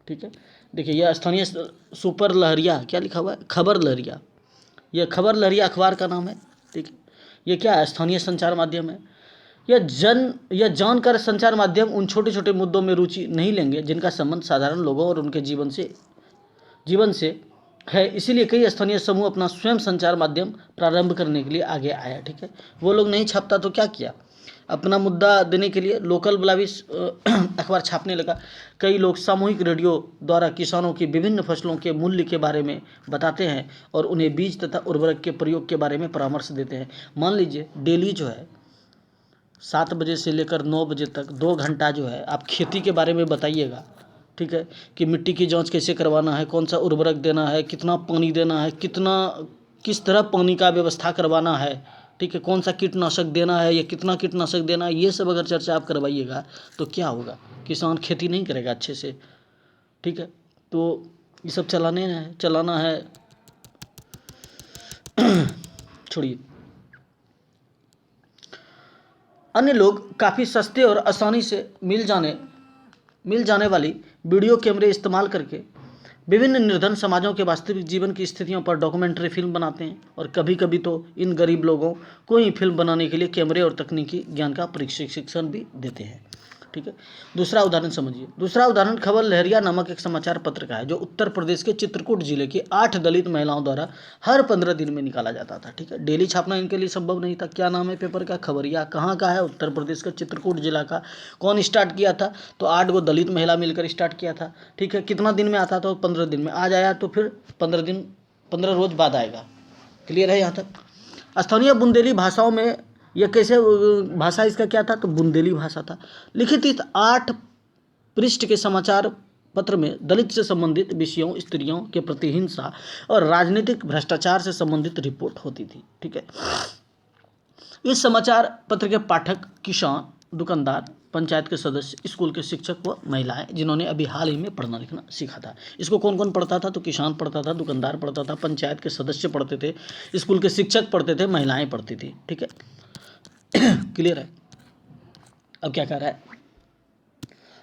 ठीक है। देखिए यह स्थानीय सुपर लहरिया, क्या लिखा हुआ है, खबर लहरिया, यह खबर लहरिया अखबार का नाम है, ठीक है। ये क्या है, स्थानीय संचार माध्यम है। यह जानकर संचार माध्यम उन छोटे छोटे मुद्दों में रुचि नहीं लेंगे जिनका संबंध साधारण लोगों और उनके जीवन से है। इसीलिए कई स्थानीय समूह अपना स्वयं संचार माध्यम प्रारंभ करने के लिए आगे आया, ठीक है। वो लोग नहीं छापता तो क्या किया, अपना मुद्दा देने के लिए लोकल वाला भी अखबार छापने लगा। कई लोग सामूहिक रेडियो द्वारा किसानों की विभिन्न फसलों के मूल्य के बारे में बताते हैं और उन्हें बीज तथा उर्वरक के प्रयोग के बारे में परामर्श देते हैं। मान लीजिए डेली जो है 7 बजे से लेकर 9 बजे तक 2 घंटा जो है आप खेती के बारे में बताइएगा, ठीक है, कि मिट्टी की जांच कैसे करवाना है, कौन सा उर्वरक देना है, कितना पानी देना है, किस तरह पानी का व्यवस्था करवाना है, ठीक है, कौन सा कीटनाशक देना है या कितना कीटनाशक देना है, ये सब अगर चर्चा आप करवाइएगा तो क्या होगा, किसान खेती नहीं करेगा अच्छे से, ठीक है। तो ये सब चलाना है छोड़िए। अन्य लोग काफ़ी सस्ते और आसानी से मिल जाने वाली वीडियो कैमरे इस्तेमाल करके विभिन्न निर्धन समाजों के वास्तविक जीवन की स्थितियों पर डॉक्यूमेंट्री फिल्म बनाते हैं और कभी कभी तो इन गरीब लोगों को ही फिल्म बनाने के लिए कैमरे और तकनीकी ज्ञान का प्रशिक्षण भी देते हैं, ठीक है। दूसरा उदाहरण समझिए। दूसरा उदाहरण खबर लहरिया नामक एक समाचार पत्र का है जो उत्तर प्रदेश के चित्रकूट जिले की 8 दलित महिलाओं द्वारा हर 15 दिन में निकाला जाता था, ठीक है। डेली छापना इनके लिए संभव नहीं था। क्या नाम है पेपर का, खबरिया। कहाँ का है, उत्तर प्रदेश का चित्रकूट जिला का। कौन स्टार्ट किया था, तो 8 गो दलित महिला मिलकर स्टार्ट किया था, ठीक है। कितना दिन में आता था, 15 दिन में। आज आया तो फिर 15 रोज बाद आएगा। क्लियर है यहाँ तक। स्थानीय बुंदेली भाषाओं में यह कैसे भाषा इसका क्या था, तो बुंदेली भाषा था। लिखित इस 8 पृष्ठ के समाचार पत्र में दलित से संबंधित विषयों, स्त्रियों के प्रति हिंसा और राजनीतिक भ्रष्टाचार से संबंधित रिपोर्ट होती थी, ठीक है। इस समाचार पत्र के पाठक किसान, दुकानदार, पंचायत के सदस्य, स्कूल के शिक्षक व महिलाएं जिन्होंने अभी हाल ही में पढ़ना लिखना सीखा था। इसको कौन कौन पढ़ता था, तो किसान पढ़ता था, दुकानदार पढ़ता था, पंचायत के सदस्य पढ़ते थे, स्कूल के शिक्षक पढ़ते थे, महिलाएं पढ़ती थी, ठीक है। क्लियर है। अब क्या कह रहा है,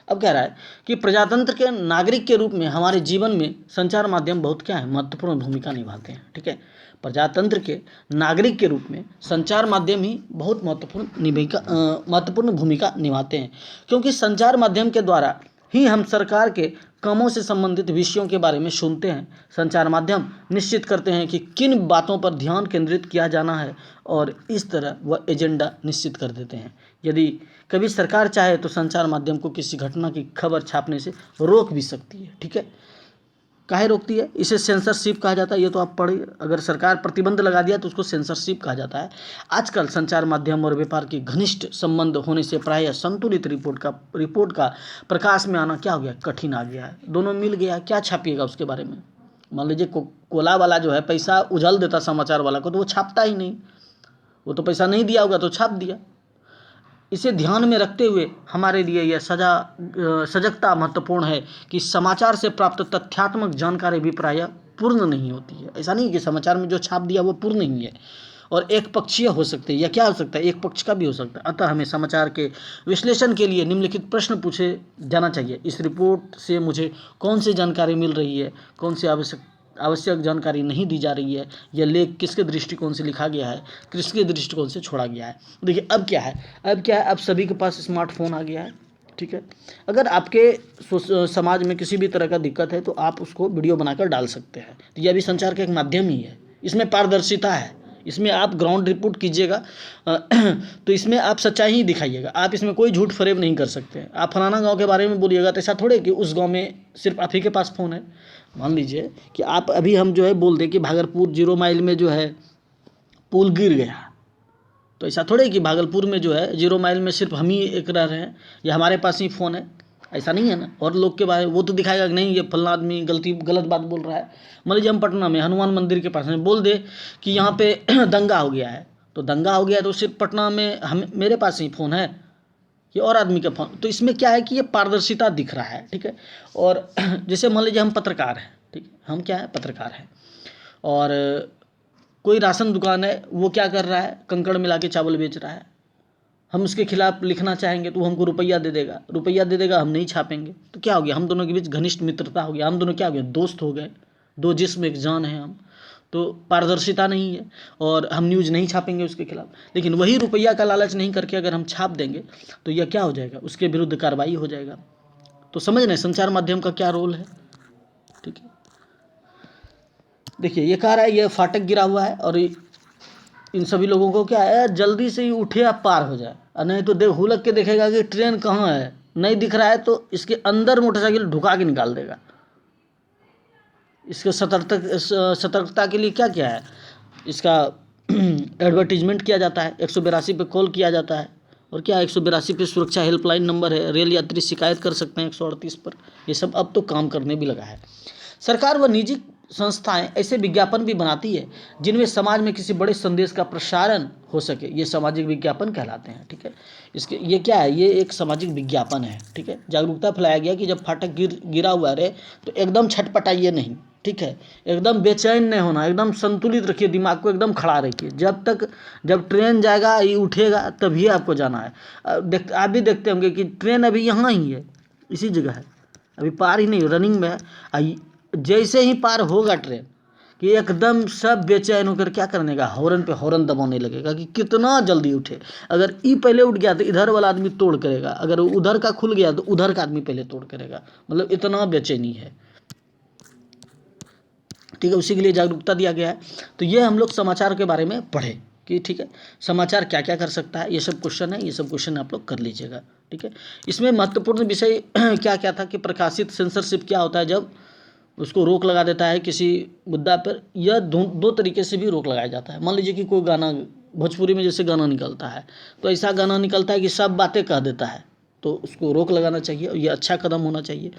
अब कह रहा है कि प्रजातंत्र के नागरिक के रूप में हमारे जीवन में संचार माध्यम बहुत क्या है, महत्वपूर्ण भूमिका निभाते हैं। ठीक है, प्रजातंत्र के नागरिक के रूप में संचार माध्यम ही बहुत महत्वपूर्ण भूमिका निभाते हैं, क्योंकि संचार माध्यम के द्वारा ही हम सरकार के कामों से संबंधित विषयों के बारे में सुनते हैं। संचार माध्यम निश्चित करते हैं कि किन बातों पर ध्यान केंद्रित किया जाना है और इस तरह वह एजेंडा निश्चित कर देते हैं। यदि कभी सरकार चाहे तो संचार माध्यम को किसी घटना की खबर छापने से रोक भी सकती है। ठीक है, काहे रोकती है? इसे सेंसरशिप कहा जाता है। ये तो आप पढ़िए, अगर सरकार प्रतिबंध लगा दिया तो उसको सेंसरशिप कहा जाता है। आजकल संचार माध्यम और व्यापार की घनिष्ठ संबंध होने से प्रायः संतुलित रिपोर्ट का प्रकाश में आना क्या हो गया, कठिन आ गया है। दोनों मिल गया, क्या छापिएगा उसके बारे में? मान लीजिए कोला वाला जो है पैसा उछल देता समाचार वाला को, तो वो छापता ही नहीं, वो तो पैसा नहीं दिया होगा तो छाप दिया। इसे ध्यान में रखते हुए हमारे लिए यह सजगता महत्वपूर्ण है कि समाचार से प्राप्त तथ्यात्मक जानकारी भी प्रायः पूर्ण नहीं होती है। ऐसा नहीं कि समाचार में जो छाप दिया वो पूर्ण नहीं है और एक पक्षीय हो सकते हैं, या क्या हो सकता है, एक पक्ष का भी हो सकता है। अतः हमें समाचार के विश्लेषण के लिए निम्नलिखित प्रश्न पूछे जाना चाहिए। इस रिपोर्ट से मुझे कौन सी जानकारी मिल रही है, कौन सी आवश्यक जानकारी नहीं दी जा रही है, यह लेख किसके दृष्टिकोण से लिखा गया है, किसके दृष्टिकोण से छोड़ा गया है। देखिए अब क्या है, अब सभी के पास स्मार्टफोन आ गया है। ठीक है, अगर आपके समाज में किसी भी तरह का दिक्कत है तो आप उसको वीडियो बनाकर डाल सकते हैं। तो यह भी संचार का एक माध्यम ही है। इसमें पारदर्शिता है, इसमें आप ग्राउंड रिपोर्ट कीजिएगा तो इसमें आप सच्चाई ही दिखाइएगा। आप इसमें कोई झूठ फरेब नहीं कर सकते। आप फलाना गांव के बारे में बोलिएगा तो ऐसा थोड़े कि उस गांव में सिर्फ आप ही के पास फ़ोन है। मान लीजिए कि आप अभी हम जो है बोल दें कि भागलपुर 0 माइल में जो है पुल गिर गया, तो ऐसा थोड़े कि भागलपुर में जो है 0 माइल में सिर्फ हम ही एक रह रहे हैं या हमारे पास ही फ़ोन है, ऐसा नहीं है ना। और लोग के बारे में वो तो दिखाएगा कि नहीं ये फलना आदमी गलत बात बोल रहा है। मान लीजिए हम पटना में हनुमान मंदिर के पास में बोल दे कि यहाँ पे दंगा हो गया है, तो दंगा हो गया तो सिर्फ पटना में हम मेरे पास ही फ़ोन है कि और आदमी का फ़ोन। तो इसमें क्या है कि ये पारदर्शिता दिख रहा है। ठीक है, और जैसे मान लीजिए हम पत्रकार हैं, ठीक है, हम क्या है, पत्रकार हैं, और कोई राशन दुकान है, वो क्या कर रहा है, कंकड़ मिला के चावल बेच रहा है। हम उसके खिलाफ लिखना चाहेंगे तो वो हमको रुपया दे देगा, हम नहीं छापेंगे। तो क्या हो गया, हम दोनों के बीच घनिष्ठ मित्रता हो गया, हम दोनों क्या हो गए, दोस्त हो गए, दो जिस्म एक जान है हम। तो पारदर्शिता नहीं है और हम न्यूज़ नहीं छापेंगे उसके खिलाफ। लेकिन वही रुपया का लालच नहीं करके अगर हम छाप देंगे तो यह क्या हो जाएगा, उसके विरुद्ध कार्रवाई हो जाएगा। तो समझ रहे हैं संचार माध्यम का क्या रोल है। ठीक है, देखिए ये कह रहा है ये फाटक गिरा हुआ है और इन सभी लोगों को क्या है, जल्दी से ही उठे आप पार हो जाए, और नहीं तो हुलक के देखेगा कि ट्रेन कहाँ है, नहीं दिख रहा है तो इसके अंदर मोटरसाइकिल ढुका के निकाल देगा। इसके सतर्कता के लिए क्या क्या है, इसका एडवर्टीजमेंट किया जाता है, 182 पे कॉल किया जाता है, और क्या 182 पे सुरक्षा हेल्पलाइन नंबर है, रेल यात्री शिकायत कर सकते हैं 138 पर। ये सब अब तो काम करने भी लगा है। सरकार व निजी संस्थाएं ऐसे विज्ञापन भी बनाती है जिनमें समाज में किसी बड़े संदेश का प्रसारण हो सके, ये सामाजिक विज्ञापन कहलाते हैं। ठीक है, इसके ये क्या है, ये एक सामाजिक विज्ञापन है। ठीक है, जागरूकता फैलाया गया कि जब फाटक गिरा हुआ है तो एकदम छटपटाइए नहीं। ठीक है, एकदम बेचैन नहीं होना, एकदम संतुलित रखिए, दिमाग को एकदम खड़ा रखिए। जब ट्रेन जाएगा ये उठेगा तभी आपको जाना है। आप भी देखते होंगे कि ट्रेन अभी यहाँ ही है, इसी जगह है, अभी पार ही नहीं, रनिंग में है। जैसे ही पार होगा ट्रेन कि एकदम सब बेचैन होकर क्या करने का, हॉर्न पे हॉर्न दबाने लगेगा कि कितना जल्दी उठे। अगर ई पहले उठ गया तो इधर वाला आदमी तोड़ करेगा, अगर उधर का खुल गया तो उधर का आदमी पहले तोड़ करेगा, मतलब इतना बेचैनी है। ठीक है, उसी के लिए जागरूकता दिया गया है। तो ये हम लोग समाचार के बारे में पढ़े कि ठीक है समाचार क्या क्या कर सकता है, ये सब क्वेश्चन है, ये सब क्वेश्चन आप लोग कर लीजिएगा। ठीक है, इसमें महत्वपूर्ण विषय क्या क्या था कि प्रकाशित सेंसरशिप क्या होता है, जब उसको रोक लगा देता है किसी मुद्दा पर। यह दो तरीके से भी रोक लगाया जाता है। मान लीजिए कि कोई गाना, भोजपुरी में जैसे गाना निकलता है, तो ऐसा गाना निकलता है कि सब बातें कह देता है, तो उसको रोक लगाना चाहिए और ये अच्छा कदम होना चाहिए।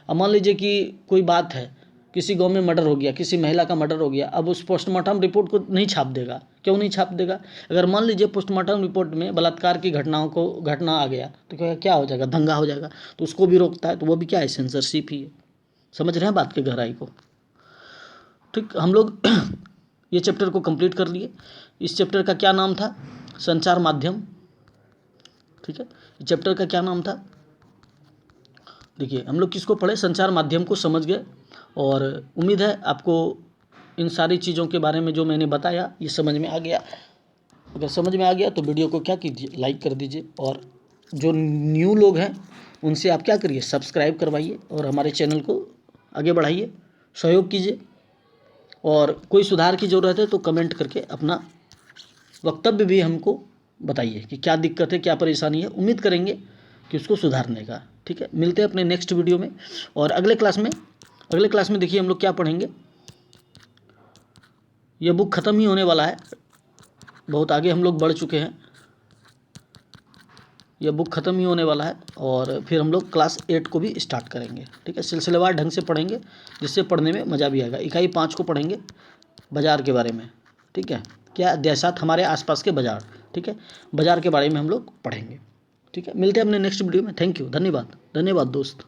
अब मान लीजिए कि कोई बात है, किसी गांव में मर्डर हो गया, किसी महिला का मर्डर हो गया, अब उस पोस्टमार्टम रिपोर्ट को नहीं छाप देगा। क्यों नहीं छाप देगा? अगर मान लीजिए पोस्टमार्टम रिपोर्ट में बलात्कार की घटना आ गया तो क्या हो जाएगा, दंगा हो जाएगा, तो उसको भी रोकता है। तो वो भी क्या है, सेंसरशिप ही है। समझ रहे हैं बात की गहराई को। ठीक, हम लोग ये चैप्टर को कंप्लीट कर लिए। इस चैप्टर का क्या नाम था, संचार माध्यम। ठीक है, इस चैप्टर का क्या नाम था, देखिए हम लोग किसको पढ़े, संचार माध्यम को समझ गए, और उम्मीद है आपको इन सारी चीज़ों के बारे में जो मैंने बताया ये समझ में आ गया। अगर समझ में आ गया तो वीडियो को क्या कीजिए, लाइक कर दीजिए, और जो न्यू लोग हैं उनसे आप क्या करिए, सब्सक्राइब करवाइए और हमारे चैनल को आगे बढ़ाइए, सहयोग कीजिए। और कोई सुधार की ज़रूरत है तो कमेंट करके अपना वक्तव्य भी हमको बताइए कि क्या दिक्कत है, क्या परेशानी है। उम्मीद करेंगे कि उसको सुधारने का। ठीक है, मिलते हैं अपने नेक्स्ट वीडियो में। और अगले क्लास में देखिए हम लोग क्या पढ़ेंगे। ये बुक ख़त्म ही होने वाला है, बहुत आगे हम लोग बढ़ चुके हैं। यह बुक ख़त्म ही होने वाला है, और फिर हम लोग क्लास 8 को भी स्टार्ट करेंगे। ठीक है, सिलसिलेवार ढंग से पढ़ेंगे, जिससे पढ़ने में मज़ा भी आएगा। इकाई 5 को पढ़ेंगे बाज़ार के बारे में। ठीक है, क्या देशात हमारे आसपास के बाज़ार। ठीक है, बाज़ार के बारे में हम लोग पढ़ेंगे। ठीक है, मिलते हैं अपने नेक्स्ट वीडियो में। थैंक यू, धन्यवाद दोस्त।